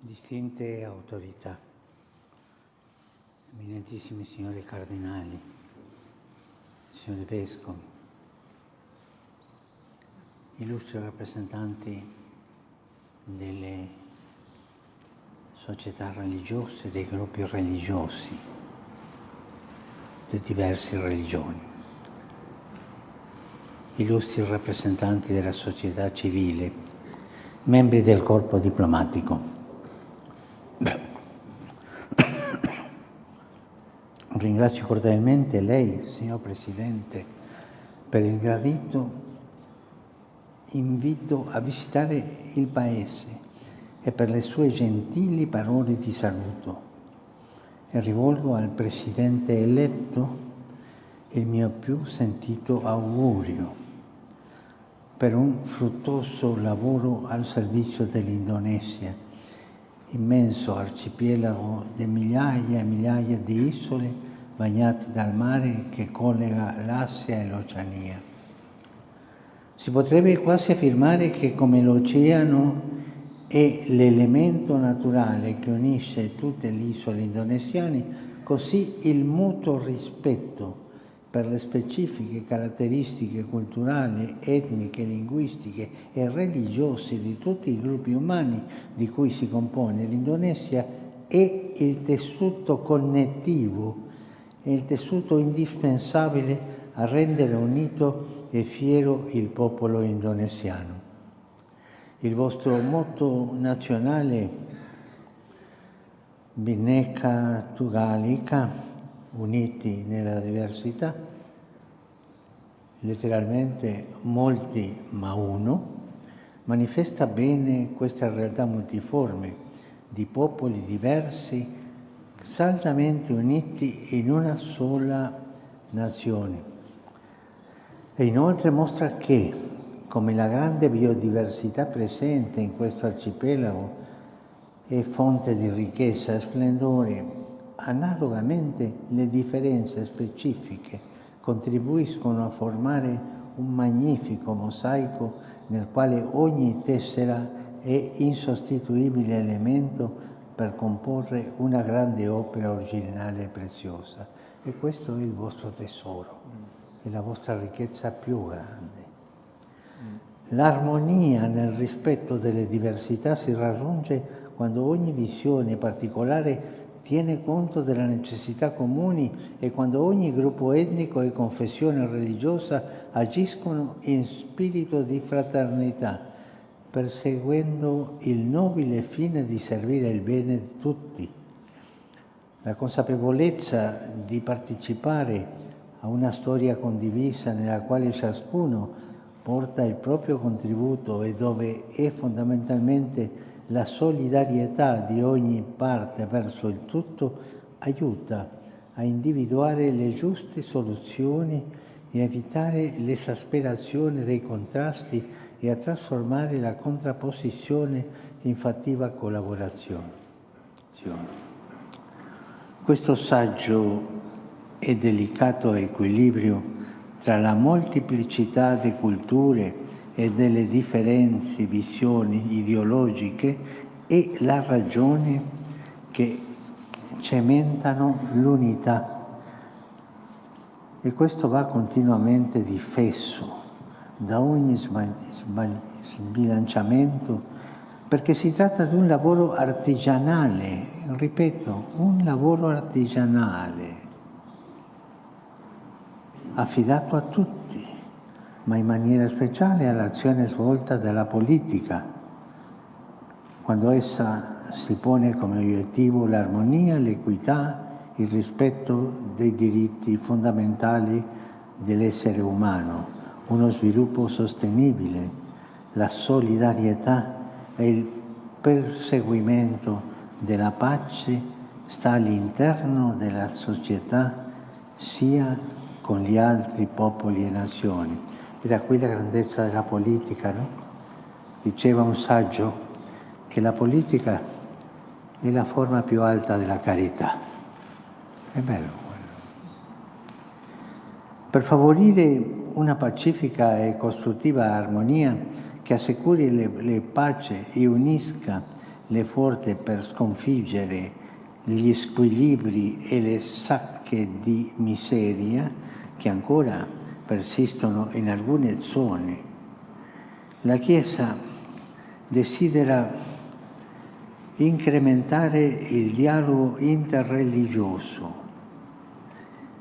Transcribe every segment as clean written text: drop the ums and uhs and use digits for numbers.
Distinte autorità, eminentissimi signori cardinali, signori vescovi, illustri rappresentanti delle società religiose, dei gruppi religiosi, di diverse religioni, illustri rappresentanti della società civile, membri del corpo diplomatico. Ringrazio cordialmente lei, signor Presidente, per il gradito invito a visitare il Paese e per le sue gentili parole di saluto. E rivolgo al Presidente eletto il mio più sentito augurio per un fruttuoso lavoro al servizio dell'Indonesia, immenso arcipelago di migliaia e migliaia di isole bagnate dal mare che collega l'Asia e l'Oceania. Si potrebbe quasi affermare che come l'oceano è l'elemento naturale che unisce tutte le isole indonesiane, così il mutuo rispetto per le specifiche caratteristiche culturali, etniche, linguistiche e religiose di tutti i gruppi umani di cui si compone l'Indonesia è il tessuto connettivo, è il tessuto indispensabile a rendere unito e fiero il popolo indonesiano. Il vostro motto nazionale, Bhinneka Tunggal Ika, uniti nella diversità, letteralmente molti ma uno, manifesta bene questa realtà multiforme di popoli diversi, saldamente uniti in una sola nazione. E inoltre mostra che, come la grande biodiversità presente in questo arcipelago è fonte di ricchezza e splendore, analogamente le differenze specifiche contribuiscono a formare un magnifico mosaico nel quale ogni tessera è insostituibile elemento per comporre una grande opera originale e preziosa. E questo è il vostro tesoro, è la vostra ricchezza più grande. L'armonia nel rispetto delle diversità si raggiunge quando ogni visione particolare tiene conto delle necessità comuni e quando ogni gruppo etnico e confessione religiosa agiscono in spirito di fraternità, perseguendo il nobile fine di servire il bene di tutti. La consapevolezza di partecipare a una storia condivisa nella quale ciascuno porta il proprio contributo e dove è fondamentalmente la solidarietà di ogni parte verso il tutto aiuta a individuare le giuste soluzioni e a evitare l'esasperazione dei contrasti e a trasformare la contrapposizione in fattiva collaborazione. Questo saggio e delicato equilibrio tra la molteplicità di culture e delle differenti visioni ideologiche è la ragione che cementano l'unità. E questo va continuamente difeso da ogni sbilanciamento, perché si tratta di un lavoro artigianale, ripeto, un lavoro artigianale, affidato a tutti, ma in maniera speciale all'azione svolta dalla politica, quando essa si pone come obiettivo l'armonia, l'equità, il rispetto dei diritti fondamentali dell'essere umano, uno sviluppo sostenibile, la solidarietà e il perseguimento della pace sta all'interno della società sia con gli altri popoli e nazioni. E da qui la grandezza della politica, no? Diceva un saggio che la politica è la forma più alta della carità. È bello quello. Per favorire una pacifica e costruttiva armonia che assicuri le pace e unisca le forze per sconfiggere gli squilibri e le sacche di miseria che ancora persistono in alcune zone. La Chiesa desidera incrementare il dialogo interreligioso.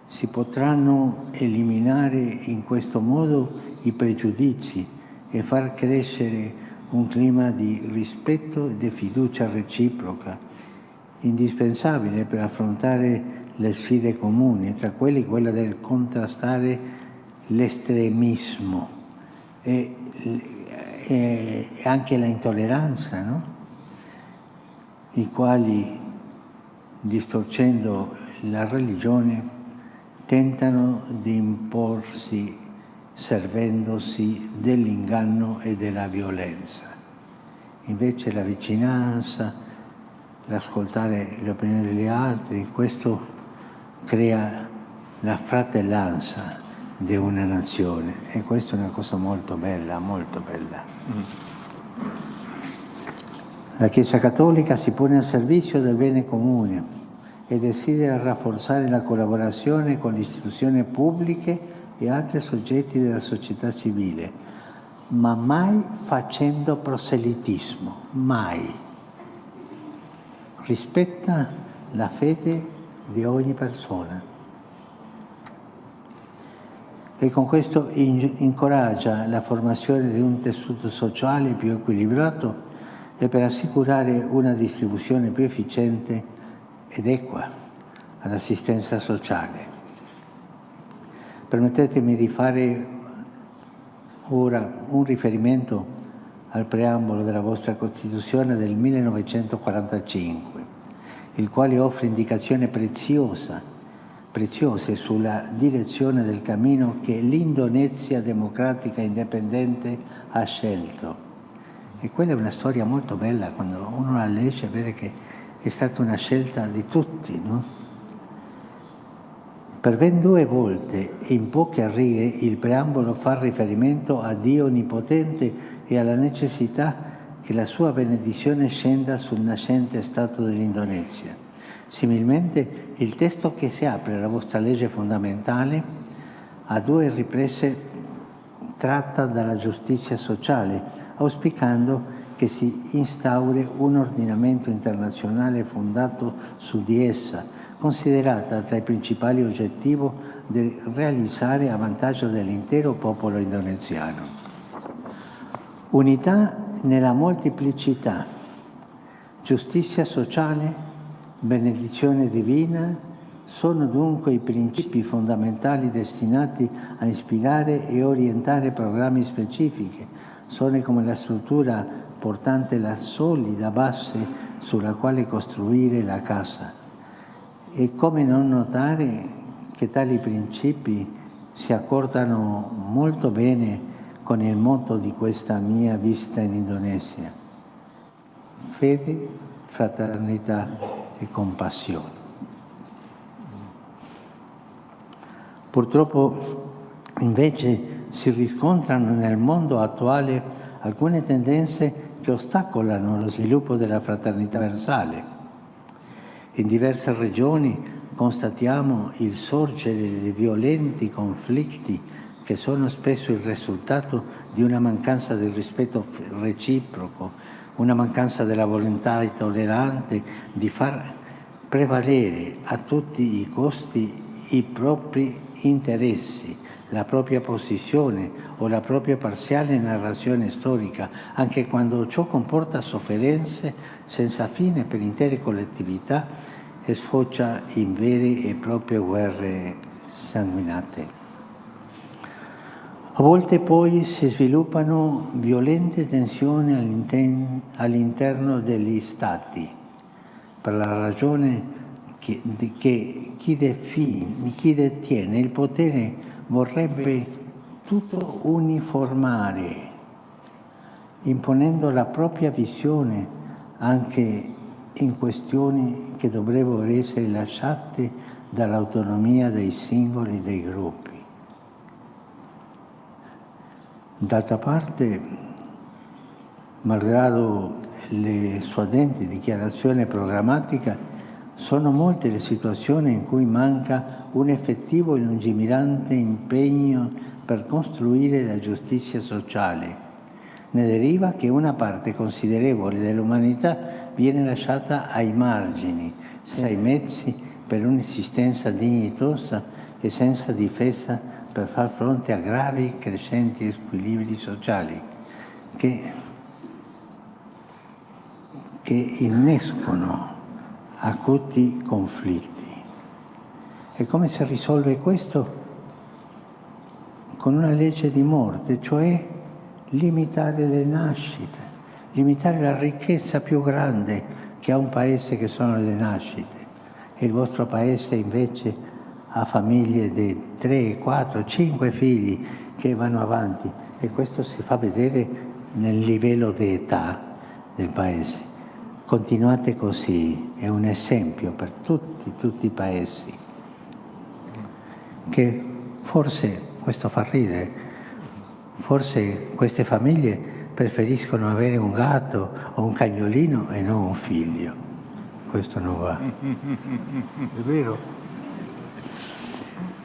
Si potranno eliminare in questo modo i pregiudizi e far crescere un clima di rispetto e di fiducia reciproca, indispensabile per affrontare le sfide comuni, tra quelle quella del contrastare l'estremismo e anche la intolleranza, no? I quali, distorcendo la religione, tentano di imporsi servendosi dell'inganno e della violenza. Invece la vicinanza, l'ascoltare le opinioni degli altri, questo crea la fratellanza di una nazione e questa è una cosa molto bella, molto bella. La Chiesa Cattolica si pone al servizio del bene comune e desidera rafforzare la collaborazione con le istituzioni pubbliche e altri soggetti della società civile, ma mai facendo proselitismo, mai. Rispetta la fede di ogni persona e con questo incoraggia la formazione di un tessuto sociale più equilibrato e per assicurare una distribuzione più efficiente ed equa all'assistenza sociale. Permettetemi di fare ora un riferimento al preambolo della vostra Costituzione del 1945, il quale offre indicazioni preziose sulla direzione del cammino che l'Indonezia democratica e indipendente ha scelto. E quella è una storia molto bella, quando uno la legge vede che è stata una scelta di tutti, no? Per ben 2 volte, in poche righe, il preambolo fa riferimento a Dio Onnipotente e alla necessità che la sua benedizione scenda sul nascente Stato dell'Indonezia. Similmente, il testo che si apre alla vostra legge fondamentale, a 2 riprese tratta dalla giustizia sociale, auspicando che si instauri un ordinamento internazionale fondato su di essa, considerata tra i principali obiettivi da realizzare a vantaggio dell'intero popolo indonesiano. Unità nella molteplicità, giustizia sociale, benedizione divina sono dunque i principi fondamentali destinati a ispirare e orientare programmi specifici. Sono come la struttura portante la solida base sulla quale costruire la casa. E come non notare che tali principi si accordano molto bene con il motto di questa mia visita in Indonesia: fede, fraternità e compassione. Purtroppo invece si riscontrano nel mondo attuale alcune tendenze che ostacolano lo sviluppo della fraternità universale. In diverse regioni constatiamo il sorgere di violenti conflitti che sono spesso il risultato di una mancanza del rispetto reciproco, una mancanza della volontà tollerante di far prevalere a tutti i costi i propri interessi, la propria posizione o la propria parziale narrazione storica, anche quando ciò comporta sofferenze senza fine per intere collettività e sfocia in vere e proprie guerre sanguinate. A volte poi si sviluppano violente tensioni all'interno degli Stati, per la ragione che chi detiene il potere vorrebbe tutto uniformare, imponendo la propria visione anche in questioni che dovrebbero essere lasciate dall'autonomia dei singoli e dei gruppi. D'altra parte, Malgrado le suadenti dichiarazioni programmatica, sono molte le situazioni in cui manca un effettivo e lungimirante impegno per costruire la giustizia sociale. Ne deriva che una parte considerevole dell'umanità viene lasciata ai margini, senza i mezzi per un'esistenza dignitosa e senza difesa per far fronte a gravi e crescenti squilibri sociali che innescono acuti conflitti. E come si risolve questo? Con una legge di morte, cioè limitare le nascite, limitare la ricchezza più grande che ha un paese, che sono le nascite. E il vostro paese invece ha famiglie di 3, 4, 5 figli che vanno avanti, e questo si fa vedere nel livello di età del paese. Continuate così, è un esempio per tutti i paesi, che forse, questo fa ridere, forse queste famiglie preferiscono avere un gatto o un cagnolino e non un figlio. Questo non va. È vero?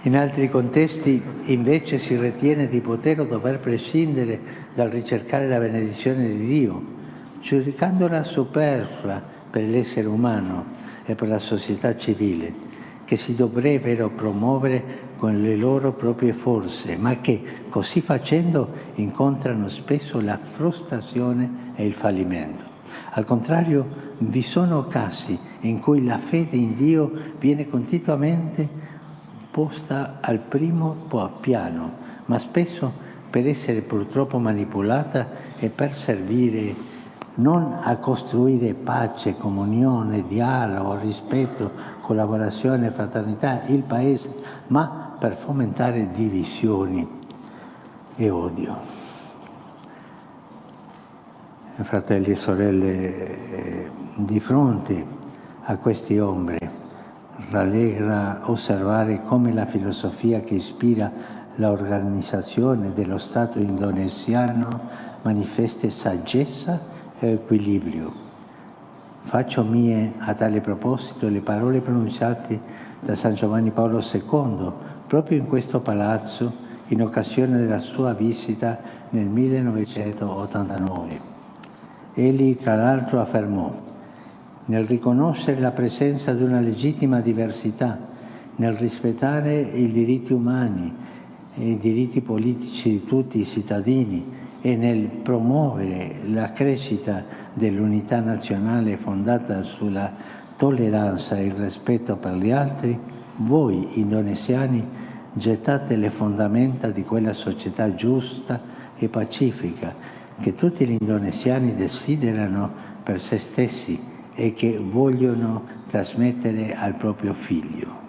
In altri contesti invece si ritiene di poter o dover prescindere dal ricercare la benedizione di Dio, giudicandola superflua per l'essere umano e per la società civile, che si dovrebbero promuovere con le loro proprie forze, ma che così facendo incontrano spesso la frustrazione e il fallimento. Al contrario, vi sono casi in cui la fede in Dio viene continuamente posta al primo piano, ma spesso per essere purtroppo manipolata e per servire non a costruire pace, comunione, dialogo, rispetto, collaborazione, fraternità, il Paese, ma per fomentare divisioni e odio. Fratelli e sorelle, di fronte a queste ombre, rallegra osservare come la filosofia che ispira l'organizzazione dello Stato indonesiano manifesta saggezza e equilibrio. Faccio mie a tale proposito le parole pronunciate da San Giovanni Paolo II proprio in questo palazzo in occasione della sua visita nel 1989. Egli tra l'altro affermò: nel riconoscere la presenza di una legittima diversità, nel rispettare i diritti umani e i diritti politici di tutti i cittadini e nel promuovere la crescita dell'unità nazionale fondata sulla tolleranza e il rispetto per gli altri, voi indonesiani gettate le fondamenta di quella società giusta e pacifica che tutti gli indonesiani desiderano per se stessi e che vogliono trasmettere al proprio figlio.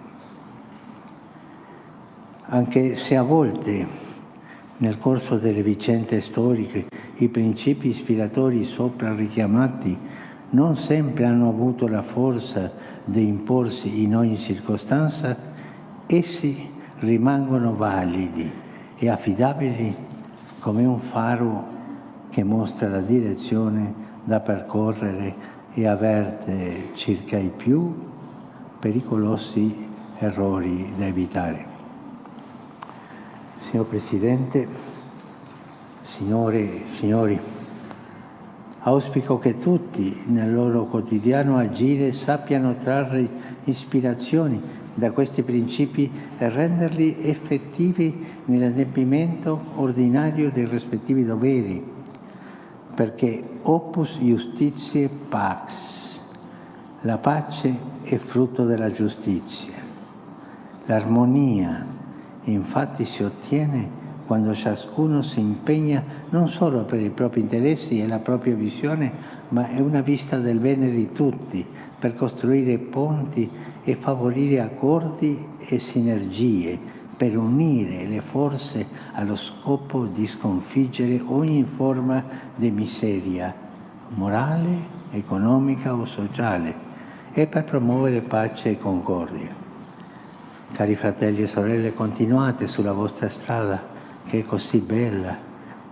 Anche se a volte nel corso delle vicende storiche i principi ispiratori sopra richiamati non sempre hanno avuto la forza di imporsi in ogni circostanza, essi rimangono validi e affidabili come un faro che mostra la direzione da percorrere e avverte circa i più pericolosi errori da evitare. Signor Presidente, signore e signori, auspico che tutti nel loro quotidiano agire sappiano trarre ispirazioni da questi principi e renderli effettivi nell'adempimento ordinario dei rispettivi doveri, perché opus iustitiae pax, la pace è frutto della giustizia, l'armonia infatti si ottiene quando ciascuno si impegna non solo per i propri interessi e la propria visione, ma è una vista del bene di tutti, per costruire ponti e favorire accordi e sinergie, per unire le forze allo scopo di sconfiggere ogni forma di miseria, morale, economica o sociale, e per promuovere pace e concordia. Cari fratelli e sorelle, continuate sulla vostra strada che è così bella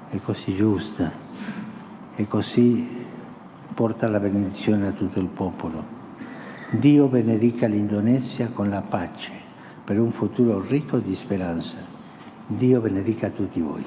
e così giusta. e così porta la benedizione a tutto il popolo. Dio benedica l'Indonesia con la pace per un futuro ricco di speranza. Dio benedica tutti voi.